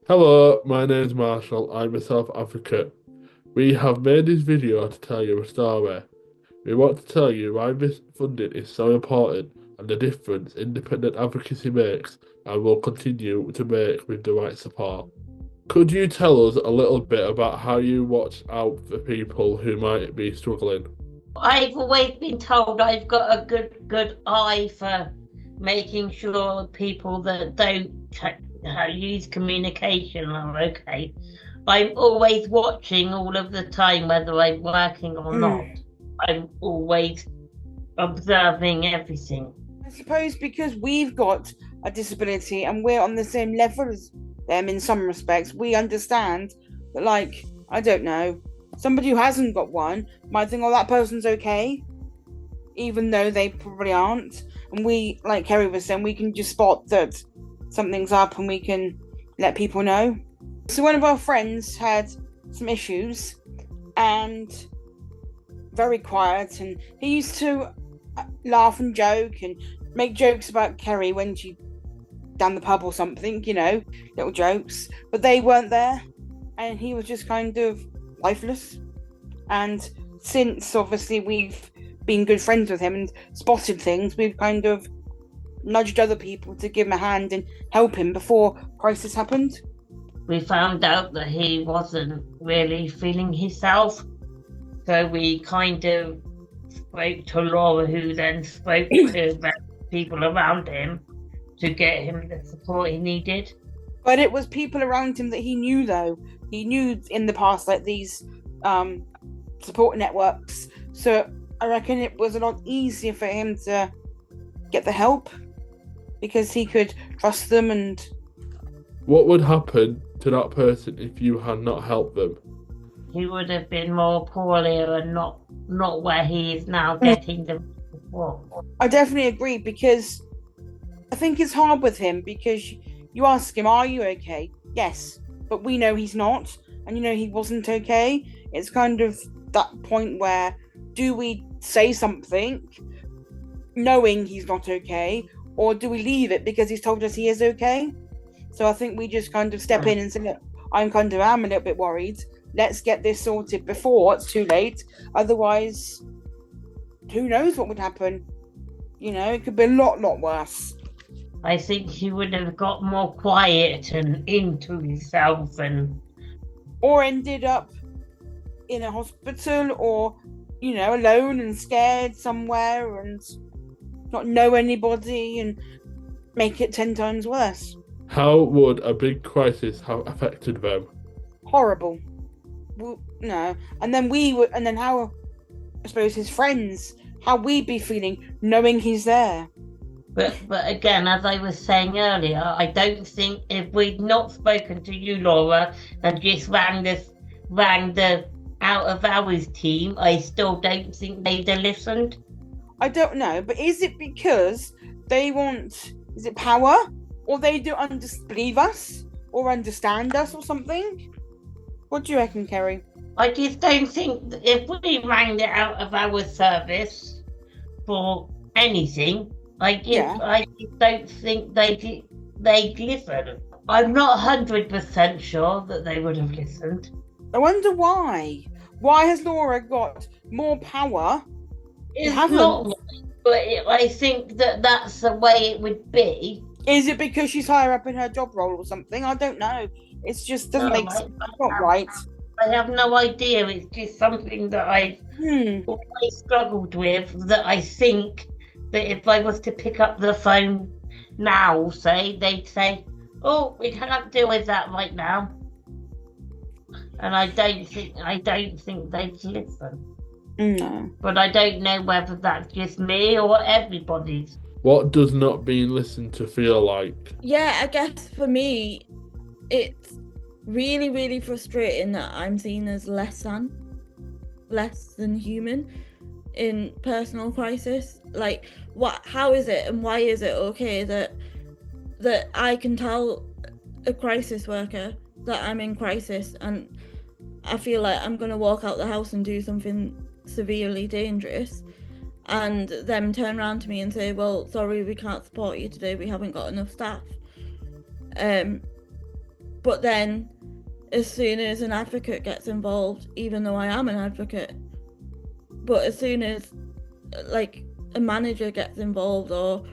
Hello, my name's Marshall. I'm a self-advocate. We have made this video to tell you a story. We want to tell you why this funding is so important and the difference independent advocacy makes and will continue to make with the right support. Could you tell us a little bit about how you watch out for people who might be struggling? I've always been told I've got a good eye for making sure people that don't use communication are okay. I'm always watching all of the time, whether I'm working or not. Mm. I'm always observing everything. I suppose because we've got a disability and we're on the same level as them in some respects, we understand that, like, I don't know, somebody who hasn't got one might think, oh, that person's okay, even though they probably aren't. And we, like Kerry was saying, we can just spot that something's up and we can let people know. So one of our friends had some issues and very quiet, and he used to laugh and joke and make jokes about Kerry when she down the pub or something, little jokes, but they weren't there, and he was just kind of lifeless. And since obviously we've been good friends with him and spotted things, we've kind of nudged other people to give him a hand and help him before crisis happened. We found out that he wasn't really feeling himself, so we kind of spoke to Laura, who then spoke to the people around him to get him the support he needed. But it was people around him that he knew, though. He knew in the past, like, these support networks. So I reckon it was a lot easier for him to get the help because he could trust them. And What would happen to that person if you had not helped them? He would have been more poorly and not where he is now, getting the support. I definitely agree, because I think it's hard with him, because you ask him, are you okay? Yes, but we know he's not, and he wasn't okay. It's kind of that point where, do we say something knowing he's not okay, or do we leave it because he's told us he is okay? So I think we just kind of step in and say, look, I'm a little bit worried. Let's get this sorted before it's too late. Otherwise, who knows what would happen? It could be a lot worse. I think he would have got more quiet and into himself, or ended up in a hospital, or alone and scared somewhere and not know anybody, and make it 10 times worse. How would a big crisis have affected them? Horrible. Well, no. And then how, I suppose, his friends, how we'd be feeling knowing he's there. But again, as I was saying earlier, I don't think if we'd not spoken to you, Laura, and just rang the out of hours team, I still don't think they'd have listened. I don't know, but is it because they want, is it power? Or they don't believe us or understand us or something? What do you reckon, Kerry? I just don't think that if we rang the out of hours service for anything, I just don't think they'd listen. I'm not 100% sure that they would have listened. I wonder why. Why has Laura got more power? It's not right, but I think that's the way it would be. Is it because she's higher up in her job role or something? I don't know. It's just doesn't make sense. Not right. I have no idea. It's just something that I've always struggled with, that I think that if I was to pick up the phone now, they'd say, oh, we can't deal with that right now. And I don't think they'd listen. No. But I don't know whether that's just me or everybody's. What does not being listened to feel like? Yeah, I guess for me, it's really, really frustrating that I'm seen as less than human in personal crisis. Like, how is it and why is it okay that I can tell a crisis worker that I'm in crisis, and I feel like I'm going to walk out the house and do something severely dangerous, and them turn around to me and say, well, sorry, we can't support you today, we haven't got enough staff. But then as soon as an advocate gets involved, even though I am an advocate, but as soon as like a manager gets involved, or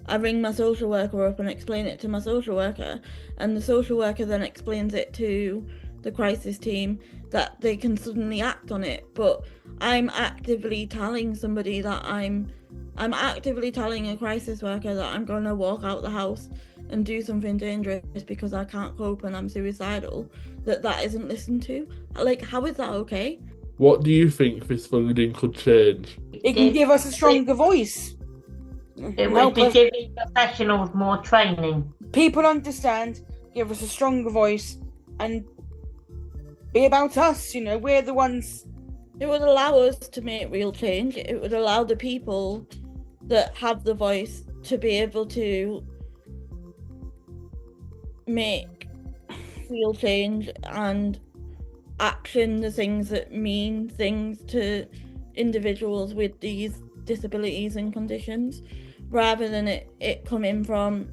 I ring my social worker up and explain it to my social worker, and the social worker then explains it to the crisis team, that they can suddenly act on it. But I'm actively telling somebody that I'm actively telling a crisis worker that I'm going to walk out the house and do something dangerous because I can't cope and I'm suicidal, that isn't listened to. Like, how is that okay? What do you think this funding could change? It can give us a stronger voice. It would be giving professionals more training. People understand, give us a stronger voice, and be about us, you know, we're the ones. It would allow us to make real change. It would allow the people that have the voice to be able to make real change and action the things that mean things to individuals with these disabilities and conditions, rather than it coming from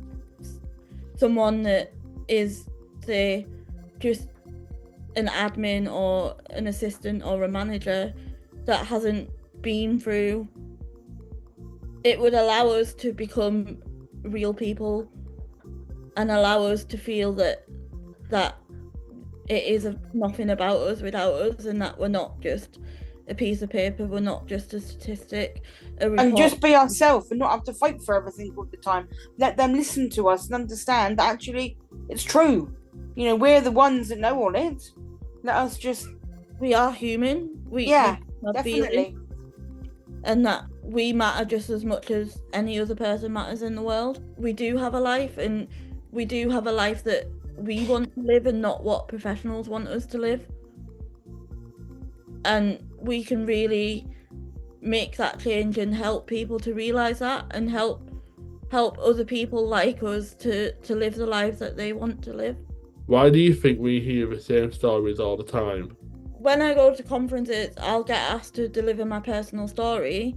someone that is, say, just an admin or an assistant or a manager that hasn't been through. It would allow us to become real people and allow us to feel that it is nothing about us without us, and that we're not just a piece of paper, we're not just a statistic, a report. And just be ourselves and not have to fight for everything all the time. Let them listen to us and understand that actually it's true. You know, we're the ones that know all it. Let us just... We are human. We definitely. And that we matter just as much as any other person matters in the world. We do have a life, and we do have a life that we want to live and not what professionals want us to live. And we can really make that change and help people to realise that, and help other people like us to live the lives that they want to live. Why do you think we hear the same stories all the time? When I go to conferences, I'll get asked to deliver my personal story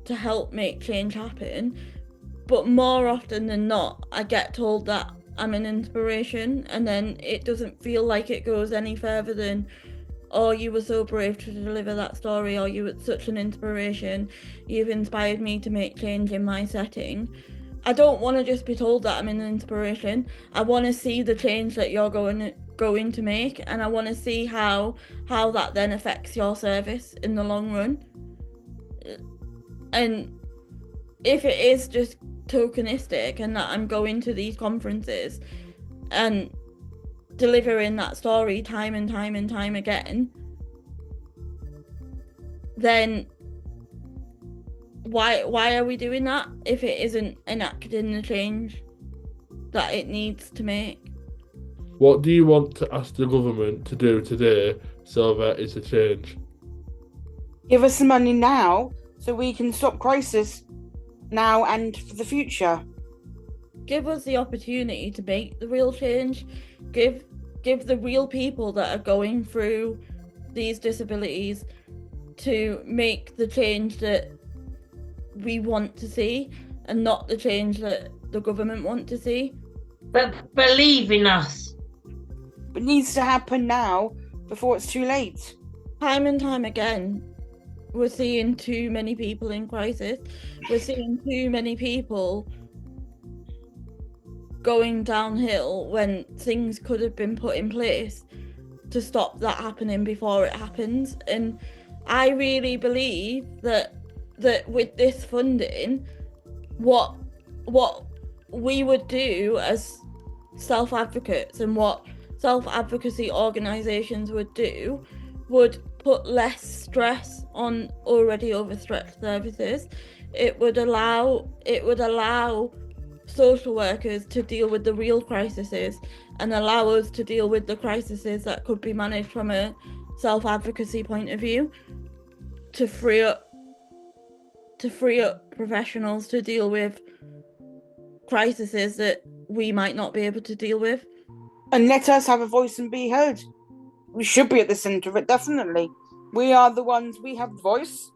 to help make change happen. But more often than not, I get told that I'm an inspiration, and then it doesn't feel like it goes any further than, oh, you were so brave to deliver that story, or you were such an inspiration, you've inspired me to make change in my setting. I don't want to just be told that I'm an inspiration. I want to see the change that you're going to make, and I want to see how that then affects your service in the long run. And if it is just tokenistic, and that I'm going to these conferences and delivering that story time and time and time again, then why are we doing that if it isn't enacting the change that it needs to make? What do you want to ask the government to do today so that it's a change? Give us the money now so we can stop crisis now and for the future. Give us the opportunity to make the real change. Give the real people that are going through these disabilities to make the change that we want to see, and not the change that the government want to see. But believe in us. It needs to happen now before it's too late. Time and time again, we're seeing too many people in crisis. We're seeing too many people going downhill when things could have been put in place to stop that happening before it happens. And I really believe that with this funding, what we would do as self-advocates and what self-advocacy organisations would do would put less stress on already overstretched services. It would allow social workers to deal with the real crises and allow us to deal with the crises that could be managed from a self-advocacy point of view, to free up professionals to deal with crises that we might not be able to deal with. And let us have a voice and be heard. We should be at the centre of it, definitely. We are the ones, we have the voice.